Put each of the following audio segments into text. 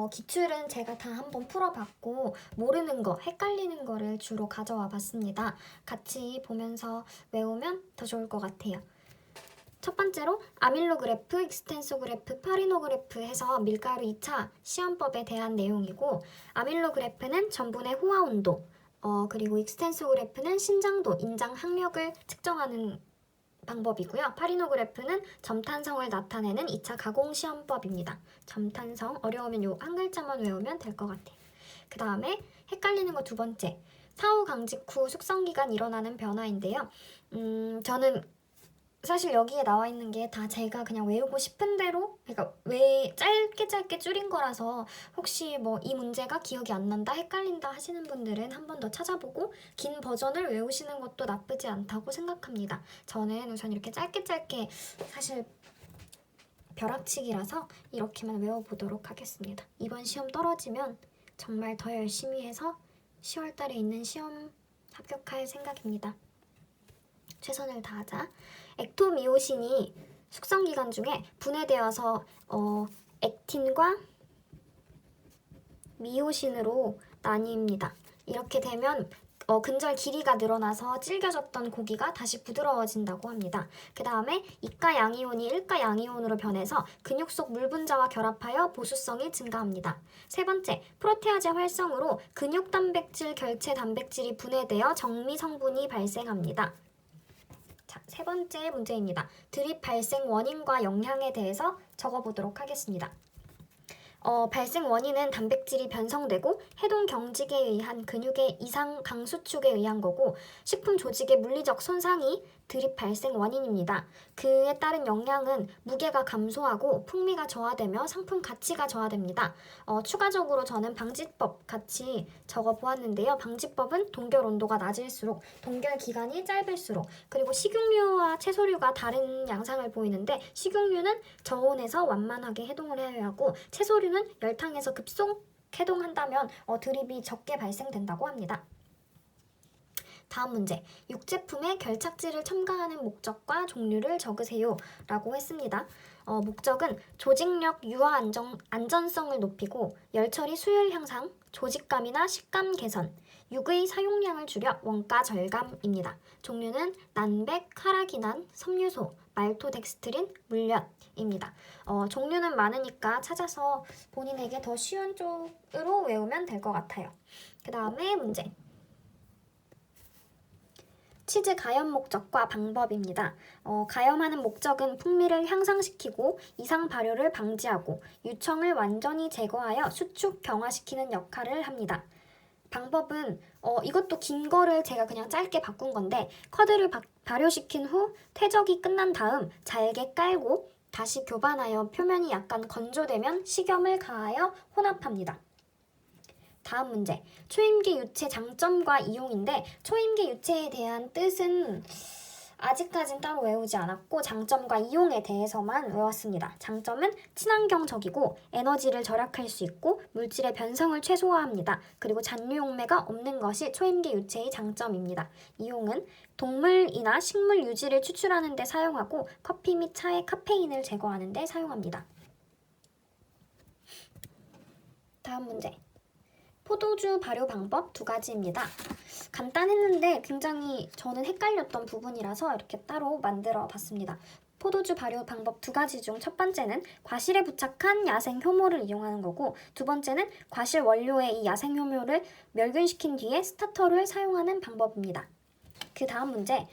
기출은 제가 다 한번 풀어봤고 모르는 거, 헷갈리는 거를 주로 가져와 봤습니다. 같이 보면서 외우면 더 좋을 것 같아요. 첫 번째로 아밀로그래프, 익스텐소그래프, 파리노그래프 해서 밀가루 2차 시험법에 대한 내용이고, 아밀로그래프는 전분의 호화 온도, 그리고 익스텐소그래프는 신장도, 인장 항력을 측정하는 방법이고요. 파리노그래프는 점탄성을 나타내는 2차 가공 시험법입니다. 점탄성, 어려우면 요 한 글자만 외우면 될 것 같아요. 그 다음에 헷갈리는 거 두 번째, 사후 강직 후 숙성기간 일어나는 변화인데요. 저는 사실 여기에 나와 있는 게 다 제가 그냥 외우고 싶은 대로, 그러니까 왜 짧게 줄인 거라서 혹시 뭐 이 문제가 기억이 안 난다, 헷갈린다 하시는 분들은 한 번 더 찾아보고 긴 버전을 외우시는 것도 나쁘지 않다고 생각합니다. 저는 우선 이렇게 짧게 사실 벼락치기라서 이렇게만 외워보도록 하겠습니다. 이번 시험 떨어지면 정말 더 열심히 해서 10월 달에 있는 시험 합격할 생각입니다. 최선을 다하자. 액토미오신이 숙성기간 중에 분해되어서 액틴과 미오신으로 나뉩니다. 이렇게 되면 근절 길이가 늘어나서 질겨졌던 고기가 다시 부드러워진다고 합니다. 그 다음에 이가 양이온이 일가 양이온으로 변해서 근육 속 물 분자와 결합하여 보수성이 증가합니다. 세 번째, 프로테아제 활성으로 근육 단백질 결체 단백질이 분해되어 정미 성분이 발생합니다. 자, 세 번째 문제입니다. 드립 발생 원인과 영향에 대해서 적어보도록 하겠습니다. 발생 원인은 단백질이 변성되고 해동 경직에 의한 근육의 이상 강수축에 의한 거고, 식품 조직의 물리적 손상이 드립 발생 원인입니다. 그에 따른 영향은 무게가 감소하고 풍미가 저하되며 상품 가치가 저하됩니다. 추가적으로 저는 방지법 같이 적어보았는데요. 방지법은 동결 온도가 낮을수록, 동결 기간이 짧을수록, 그리고 식용유와 채소류가 다른 양상을 보이는데, 식용유는 저온에서 완만하게 해동을 해야 하고, 채소류는 열탕에서 급속 해동한다면 드립이 적게 발생된다고 합니다. 다음 문제, 육제품에 결착질을 첨가하는 목적과 종류를 적으세요 라고 했습니다. 목적은 조직력 유화 안전성을 높이고 열처리 수율 향상, 조직감이나 식감 개선, 육의 사용량을 줄여 원가 절감입니다. 종류는 난백, 카라기난, 섬유소, 말토덱스트린, 물엿입니다. 종류는 많으니까 찾아서 본인에게 더 쉬운 쪽으로 외우면 될 것 같아요. 그 다음에 문제. 치즈 가염 목적과 방법입니다. 가염하는 목적은 풍미를 향상시키고 이상 발효를 방지하고 유청을 완전히 제거하여 수축 경화시키는 역할을 합니다. 방법은 이것도 긴 거를 제가 그냥 짧게 바꾼 건데, 커드를 발효시킨 후 퇴적이 끝난 다음 잘게 깔고 다시 교반하여 표면이 약간 건조되면 식염을 가하여 혼합합니다. 다음 문제, 초임계 유체 장점과 이용인데, 초임계 유체에 대한 뜻은 아직까진 따로 외우지 않았고 장점과 이용에 대해서만 외웠습니다. 장점은 친환경적이고 에너지를 절약할 수 있고 물질의 변성을 최소화합니다. 그리고 잔류용매가 없는 것이 초임계 유체의 장점입니다. 이용은 동물이나 식물 유지를 추출하는 데 사용하고 커피 및 차의 카페인을 제거하는 데 사용합니다. 다음 문제, 포도주 발효 방법 두 가지입니다. 간단했는데 굉장히 저는 헷갈렸던 부분이라서 이렇게 따로 만들어 봤습니다. 포도주 발효 방법 두 가지 중 첫 번째는 과실에 부착한 야생 효모를 이용하는 거고, 두 번째는 과실 원료에 이 야생 효모를 멸균시킨 뒤에 스타터를 사용하는 방법입니다. 그 다음 문제,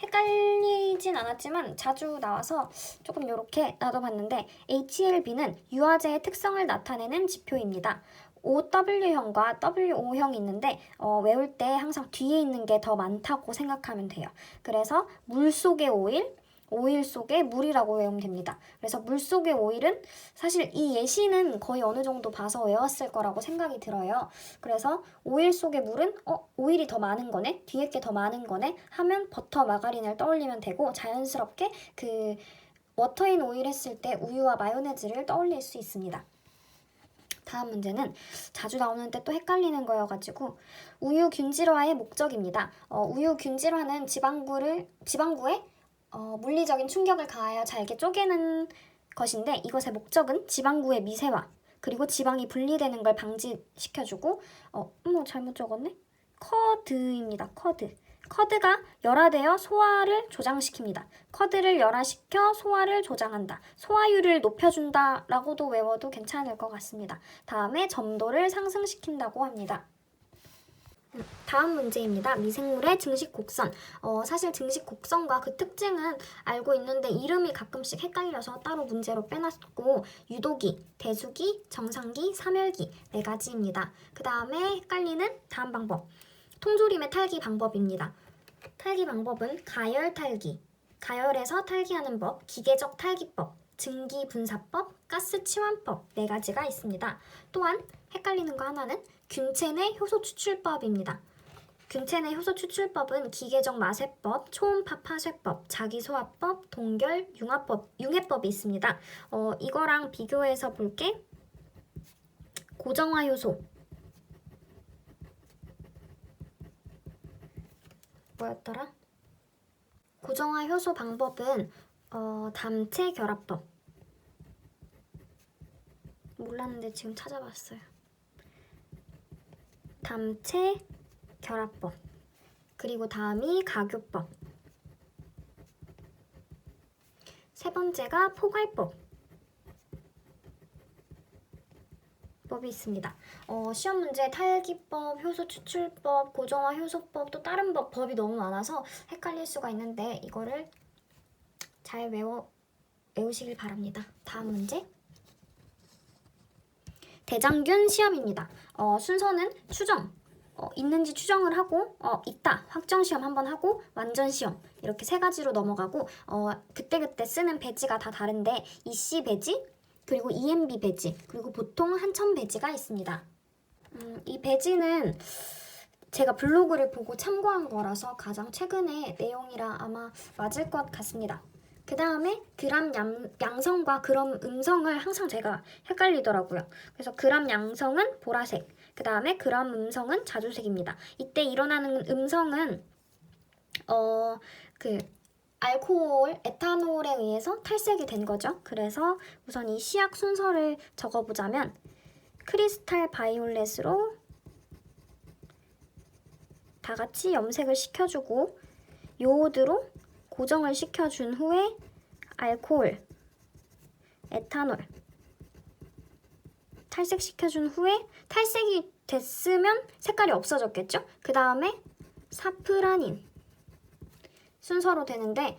헷갈리진 않았지만 자주 나와서 조금 이렇게 놔둬봤는데, HLB는 유화제의 특성을 나타내는 지표입니다. OW형과 WO형이 있는데 외울 때 항상 뒤에 있는 게 더 많다고 생각하면 돼요. 그래서 물 속의 오일, 오일 속의 물이라고 외우면 됩니다. 그래서 물 속의 오일은 사실 이 예시는 거의 어느 정도 봐서 외웠을 거라고 생각이 들어요. 그래서 오일 속의 물은 오일이 더 많은 거네? 뒤에 게 더 많은 거네? 하면 버터, 마가린을 떠올리면 되고, 자연스럽게 그 워터인 오일 했을 때 우유와 마요네즈를 떠올릴 수 있습니다. 다음 문제는 자주 나오는데 또 헷갈리는 거여가지고 우유 균질화의 목적입니다. 우유 균질화는 지방구에 물리적인 충격을 가하여 잘게 쪼개는 것인데, 이것의 목적은 지방구의 미세화, 그리고 지방이 분리되는 걸 방지시켜주고 잘못 적었네. 커드입니다. 커드가 열화되어 소화를 조장시킵니다. 커드를 열화시켜 소화를 조장한다. 소화율을 높여준다 라고도 외워도 괜찮을 것 같습니다. 다음에 점도를 상승시킨다고 합니다. 다음 문제입니다. 미생물의 증식 곡선. 사실 증식 곡선과 그 특징은 알고 있는데 이름이 가끔씩 헷갈려서 따로 문제로 빼놨고, 유도기, 대수기, 정상기, 사멸기 4가지입니다. 그 다음에 헷갈리는 다음 방법. 통조림의 탈기 방법입니다. 탈기 방법은 가열 탈기, 가열에서 탈기하는 법, 기계적 탈기법, 증기분사법, 가스치환법 4가지가 있습니다. 또한 헷갈리는 거 하나는 균체 내 효소 추출법입니다. 균체 내 효소 추출법은 기계적 마세법, 초음파 파쇄법, 자기소화법, 동결, 융해법이 있습니다. 이거랑 비교해서 볼게. 고정화 효소. 뭐였더라? 고정화 효소 방법은 담체 결합법. 몰랐는데 지금 찾아봤어요. 담체 결합법. 그리고 다음이 가교법. 세 번째가 포괄법. 법이 있습니다. 시험 문제 탈기법, 효소 추출법, 고정화 효소법, 또 다른 법이 너무 많아서 헷갈릴 수가 있는데 이거를 잘 외우시길 바랍니다. 다음 문제. 대장균 시험입니다. 순서는 추정, 있는지 추정을 하고 있다, 확정 시험 한번 하고 완전 시험 이렇게 3가지로 넘어가고 그때그때 쓰는 배지가 다 다른데 EC 배지, 그리고 EMB 배지, 그리고 보통 한천 배지가 있습니다. 이 배지는 제가 블로그를 보고 참고한 거라서 가장 최근의 내용이라 아마 맞을 것 같습니다. 그 다음에 그람 양성과 그람 음성을 항상 제가 헷갈리더라고요. 그래서 그람 양성은 보라색, 그 다음에 그람 음성은 자주색입니다. 이때 일어나는 음성은 알코올, 에탄올에 의해서 탈색이 된 거죠. 그래서 우선 이 시약 순서를 적어보자면 크리스탈 바이올렛으로 다 같이 염색을 시켜주고 요오드로 고정을 시켜준 후에 알코올, 에탄올 탈색시켜준 후에 탈색이 됐으면 색깔이 없어졌겠죠? 그 다음에 사프라닌 순서로 되는데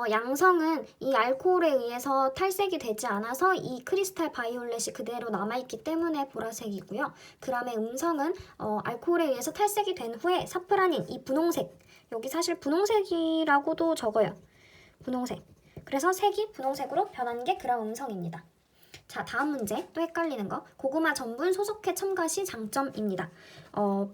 양성은 이 알코올에 의해서 탈색이 되지 않아서 이 크리스탈 바이올렛이 그대로 남아있기 때문에 보라색이고요. 그다음에 음성은 알코올에 의해서 탈색이 된 후에 사프라닌, 이 분홍색, 여기 사실 분홍색이라고도 적어요. 분홍색. 그래서 색이 분홍색으로 변한 게 그람 음성입니다. 자, 다음 문제. 또 헷갈리는 거. 고구마 전분 소속해 첨가 시 장점입니다.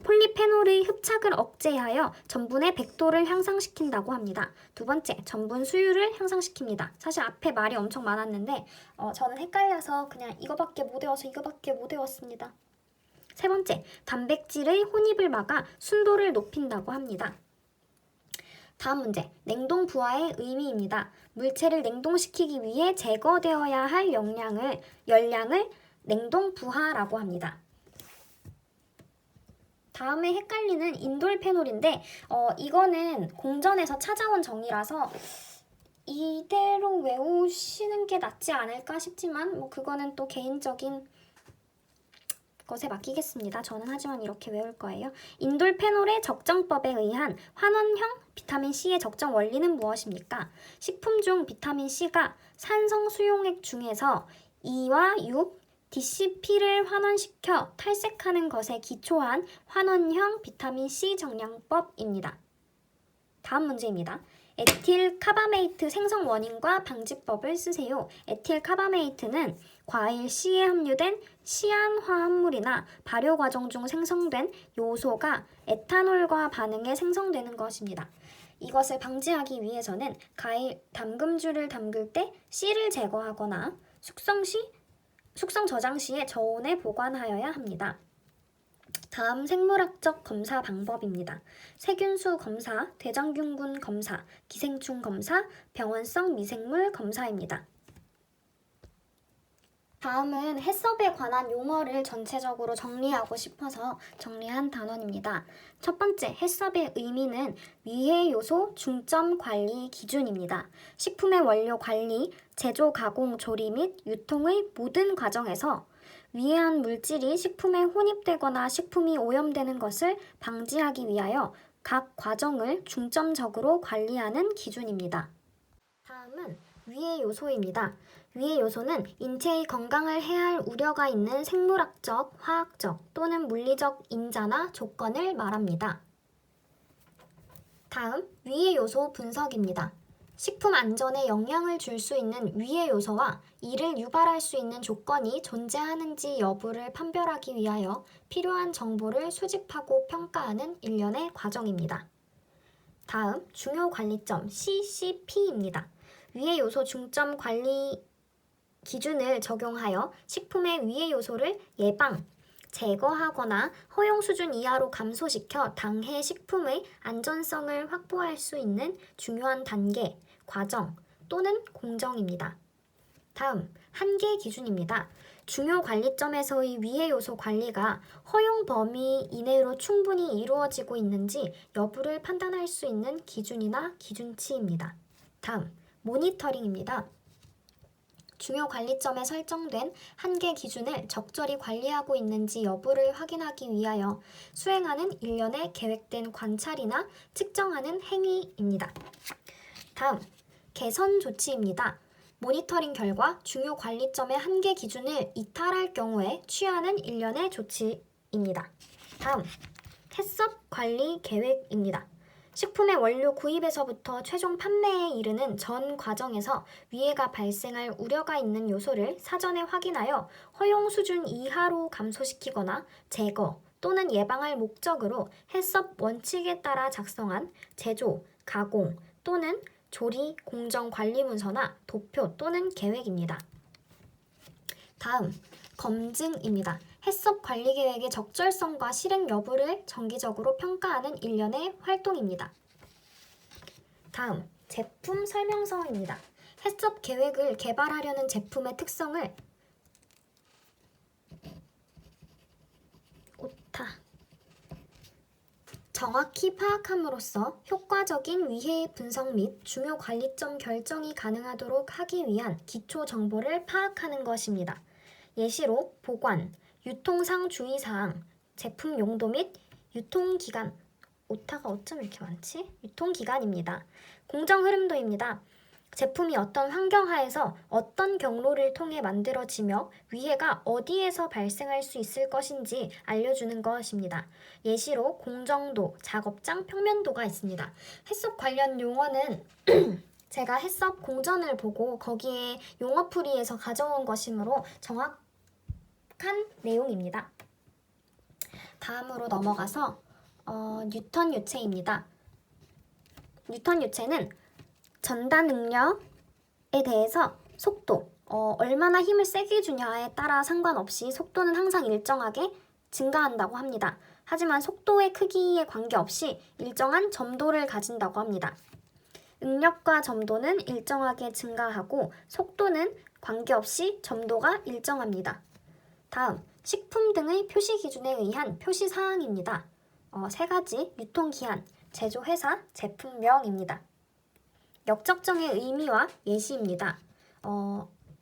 폴리페놀의 흡착을 억제하여 전분의 백도를 향상시킨다고 합니다. 두 번째, 전분 수율을 향상시킵니다. 사실 앞에 말이 엄청 많았는데 저는 헷갈려서 그냥 이거밖에 못 외워서 이거밖에 못 외웠습니다. 세 번째, 단백질의 혼입을 막아 순도를 높인다고 합니다. 다음 문제, 냉동 부화의 의미입니다. 물체를 냉동시키기 위해 제거되어야 할 열량을 냉동 부화라고 합니다. 다음에 헷갈리는 인돌페놀인데 이거는 공전에서 찾아온 정의라서 이대로 외우시는 게 낫지 않을까 싶지만 그거는 또 개인적인 것에 맡기겠습니다. 저는 하지만 이렇게 외울 거예요. 인돌페놀의 적정법에 의한 환원형 비타민C의 적정 원리는 무엇입니까? 식품 중 비타민C가 산성 수용액 중에서 2와 6, DCP를 환원시켜 탈색하는 것에 기초한 환원형 비타민C 정량법입니다. 다음 문제입니다. 에틸 카바메이트 생성 원인과 방지법을 쓰세요. 에틸 카바메이트는 과일 C에 함유된 시안 화합물이나 발효 과정 중 생성된 요소가 에탄올과 반응해 생성되는 것입니다. 이것을 방지하기 위해서는 담금주를 담글 때 C를 제거하거나 숙성 저장 시에 저온에 보관하여야 합니다. 다음 생물학적 검사 방법입니다. 세균수 검사, 대장균군 검사, 기생충 검사, 병원성 미생물 검사입니다. 다음은 해썹에 관한 용어를 전체적으로 정리하고 싶어서 정리한 단원입니다. 첫 번째, 해썹의 의미는 위해 요소 중점 관리 기준입니다. 식품의 원료 관리, 제조, 가공, 조리 및 유통의 모든 과정에서 위해한 물질이 식품에 혼입되거나 식품이 오염되는 것을 방지하기 위하여 각 과정을 중점적으로 관리하는 기준입니다. 다음은 위해 요소입니다. 위해 요소는 인체의 건강을 해할 우려가 있는 생물학적, 화학적 또는 물리적 인자나 조건을 말합니다. 다음, 위해 요소 분석입니다. 식품 안전에 영향을 줄 수 있는 위해 요소와 이를 유발할 수 있는 조건이 존재하는지 여부를 판별하기 위하여 필요한 정보를 수집하고 평가하는 일련의 과정입니다. 다음, 중요 관리점 CCP입니다. 위해 요소 중점 관리 기준을 적용하여 식품의 위해 요소를 예방, 제거하거나 허용 수준 이하로 감소시켜 당해 식품의 안전성을 확보할 수 있는 중요한 단계, 과정 또는 공정입니다. 다음, 한계 기준입니다. 중요 관리점에서의 위해 요소 관리가 허용 범위 이내로 충분히 이루어지고 있는지 여부를 판단할 수 있는 기준이나 기준치입니다. 다음, 모니터링입니다. 중요 관리점에 설정된 한계 기준을 적절히 관리하고 있는지 여부를 확인하기 위하여 수행하는 일련의 계획된 관찰이나 측정하는 행위입니다. 다음, 개선 조치입니다. 모니터링 결과 중요 관리점의 한계 기준을 이탈할 경우에 취하는 일련의 조치입니다. 다음, 해썹 관리 계획입니다. 식품의 원료 구입에서부터 최종 판매에 이르는 전 과정에서 위해가 발생할 우려가 있는 요소를 사전에 확인하여 허용 수준 이하로 감소시키거나 제거 또는 예방할 목적으로 해썹 원칙에 따라 작성한 제조, 가공 또는 조리 공정 관리 문서나 도표 또는 계획입니다. 다음, 검증입니다. 해썹 관리 계획의 적절성과 실행 여부를 정기적으로 평가하는 일련의 활동입니다. 다음, 제품 설명서입니다. 해썹 계획을 개발하려는 제품의 특성을 정확히 파악함으로써 효과적인 위해 분석 및 중요 관리점 결정이 가능하도록 하기 위한 기초 정보를 파악하는 것입니다. 예시로 보관, 유통상 주의사항, 제품 용도 및 유통기간, 오타가 어쩜 이렇게 많지? 유통기간입니다. 공정 흐름도입니다. 제품이 어떤 환경하에서 어떤 경로를 통해 만들어지며 위해가 어디에서 발생할 수 있을 것인지 알려주는 것입니다. 예시로 공정도, 작업장 평면도가 있습니다. 해썹 관련 용어는 제가 해썹 공전을 보고 거기에 용어풀이에서 가져온 것이므로 정확한 내용입니다. 다음으로 넘어가서 뉴턴 유체입니다. 뉴턴 유체는 전달 능력에 대해서 속도, 얼마나 힘을 세게 주냐에 따라 상관없이 속도는 항상 일정하게 증가한다고 합니다. 하지만 속도의 크기에 관계없이 일정한 점도를 가진다고 합니다. 응력과 점도는 일정하게 증가하고 속도는 관계없이 점도가 일정합니다. 다음, 식품 등의 표시 기준에 의한 표시 사항입니다. 세 가지, 유통기한, 제조회사, 제품명입니다. 역적정의 의미와 예시입니다.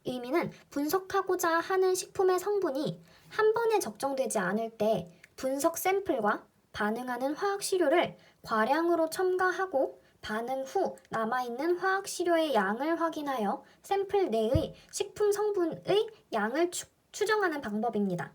의미는 분석하고자 하는 식품의 성분이 한 번에 적정되지 않을 때 분석 샘플과 반응하는 화학 시료를 과량으로 첨가하고 반응 후 남아있는 화학 시료의 양을 확인하여 샘플 내의 식품 성분의 양을 추정하는 방법입니다.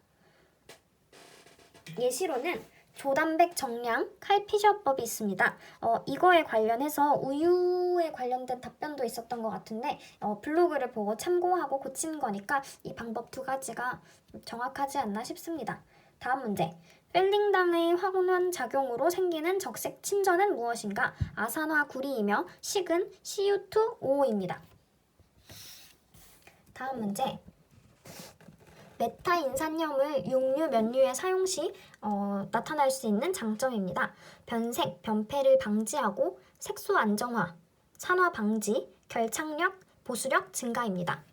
예시로는 조단백 정량 칼피셔법이 있습니다. 이거에 관련해서 우유에 관련된 답변도 있었던 것 같은데 블로그를 보고 참고하고 고친 거니까 이 방법 두 가지가 정확하지 않나 싶습니다. 다음 문제. 필링당의 환원 작용으로 생기는 적색 침전은 무엇인가? 아산화 구리이며 식은 CU2OO입니다. 다음 문제. 메타인산염을 육류, 면류에 사용 시 나타날 수 있는 장점입니다. 변색, 변패를 방지하고 색소 안정화, 산화 방지, 결착력, 보수력 증가입니다.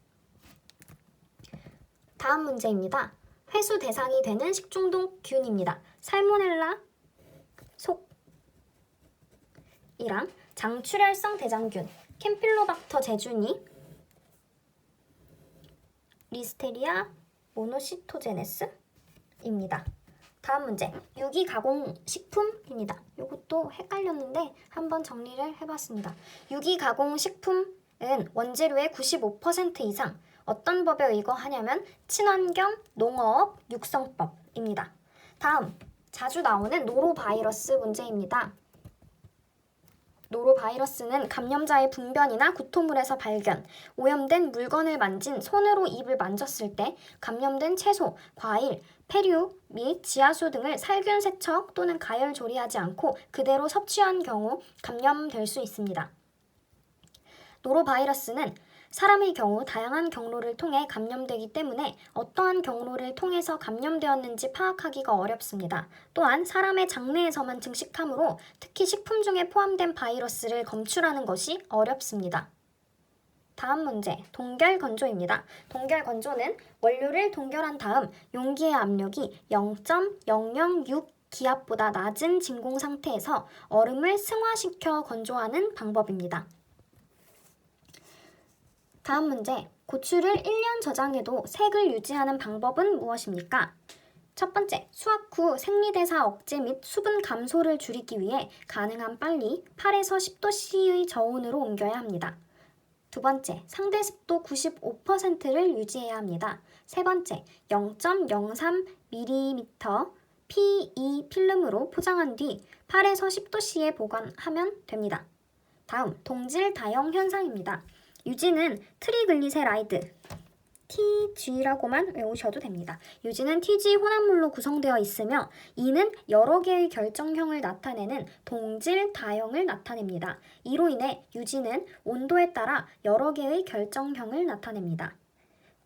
다음 문제입니다. 회수 대상이 되는 식중독균입니다. 살모넬라 속이랑 장출혈성 대장균, 캠필로박터 제주니, 리스테리아 모노시토제네스입니다. 다음 문제, 유기가공식품입니다. 이것도 헷갈렸는데 한번 정리를 해봤습니다. 유기가공식품은 원재료의 95% 이상 어떤 법에 의거하냐면 친환경 농어업 육성법입니다. 다음, 자주 나오는 노로바이러스 문제입니다. 노로바이러스는 감염자의 분변이나 구토물에서 발견, 오염된 물건을 만진 손으로 입을 만졌을 때 감염된 채소, 과일, 폐류 및 지하수 등을 살균 세척 또는 가열 조리하지 않고 그대로 섭취한 경우 감염될 수 있습니다. 노로바이러스는 사람의 경우 다양한 경로를 통해 감염되기 때문에 어떠한 경로를 통해서 감염되었는지 파악하기가 어렵습니다. 또한 사람의 장내에서만 증식하므로 특히 식품 중에 포함된 바이러스를 검출하는 것이 어렵습니다. 다음 문제, 동결건조입니다. 동결건조는 원료를 동결한 다음 용기의 압력이 0.006 기압보다 낮은 진공 상태에서 얼음을 승화시켜 건조하는 방법입니다. 다음 문제, 고추를 1년 저장해도 색을 유지하는 방법은 무엇입니까? 첫 번째, 수확 후 생리대사 억제 및 수분 감소를 줄이기 위해 가능한 빨리 8에서 10도씨의 저온으로 옮겨야 합니다. 두 번째, 상대 습도 95%를 유지해야 합니다. 세 번째, 0.03mm PE 필름으로 포장한 뒤 8에서 10도씨에 보관하면 됩니다. 다음, 동질 다형 현상입니다. 유지는 트리글리세라이드, TG라고만 외우셔도 됩니다. 유지는 TG 혼합물로 구성되어 있으며 이는 여러 개의 결정형을 나타내는 동질 다형을 나타냅니다. 이로 인해 유지는 온도에 따라 여러 개의 결정형을 나타냅니다.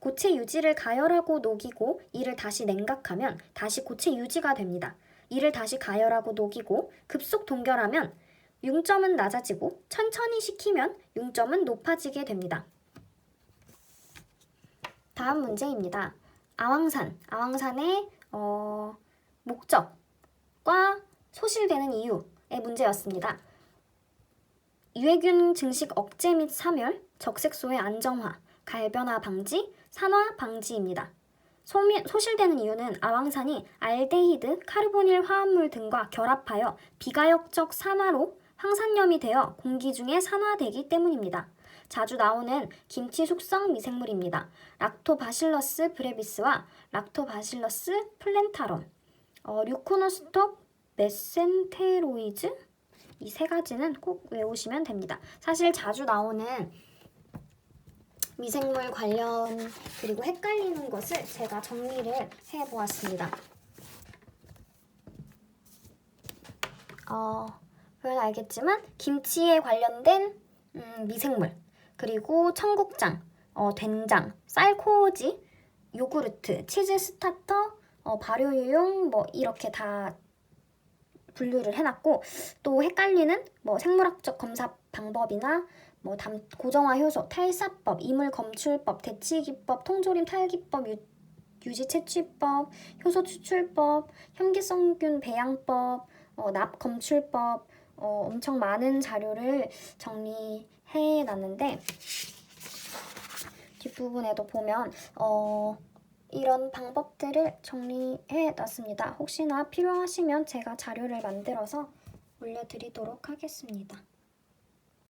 고체 유지를 가열하고 녹이고 이를 다시 냉각하면 다시 고체 유지가 됩니다. 이를 다시 가열하고 녹이고 급속 동결하면 융점은 낮아지고 천천히 식히면 융점은 높아지게 됩니다. 다음 문제입니다. 아왕산의 목적과 소실되는 이유의 문제였습니다. 유해균 증식 억제 및 사멸, 적색소의 안정화, 갈변화 방지, 산화 방지입니다. 소실되는 이유는 아왕산이 알데히드, 카르보닐 화합물 등과 결합하여 비가역적 산화로 황산염이 되어 공기 중에 산화되기 때문입니다. 자주 나오는 김치 숙성 미생물입니다. 락토바실러스 브레비스와 락토바실러스 플랜타럼, 류코노스톱 메센테로이즈 이 세 가지는 꼭 외우시면 됩니다. 사실 자주 나오는 미생물 관련 그리고 헷갈리는 것을 제가 정리를 해보았습니다. 그건 알겠지만 김치에 관련된 미생물, 그리고 청국장, 된장, 쌀코지, 요구르트, 치즈 스타터, 발효유용 뭐 이렇게 다 분류를 해놨고, 또 헷갈리는 생물학적 검사 방법이나 고정화 효소, 탈사법, 이물 검출법, 대치기법, 통조림 탈기법, 유지 채취법, 효소 추출법, 현기성균 배양법, 납 검출법, 엄청 많은 자료를 정리해 놨는데 뒷부분에도 보면 이런 방법들을 정리해 놨습니다. 혹시나 필요하시면 제가 자료를 만들어서 올려드리도록 하겠습니다.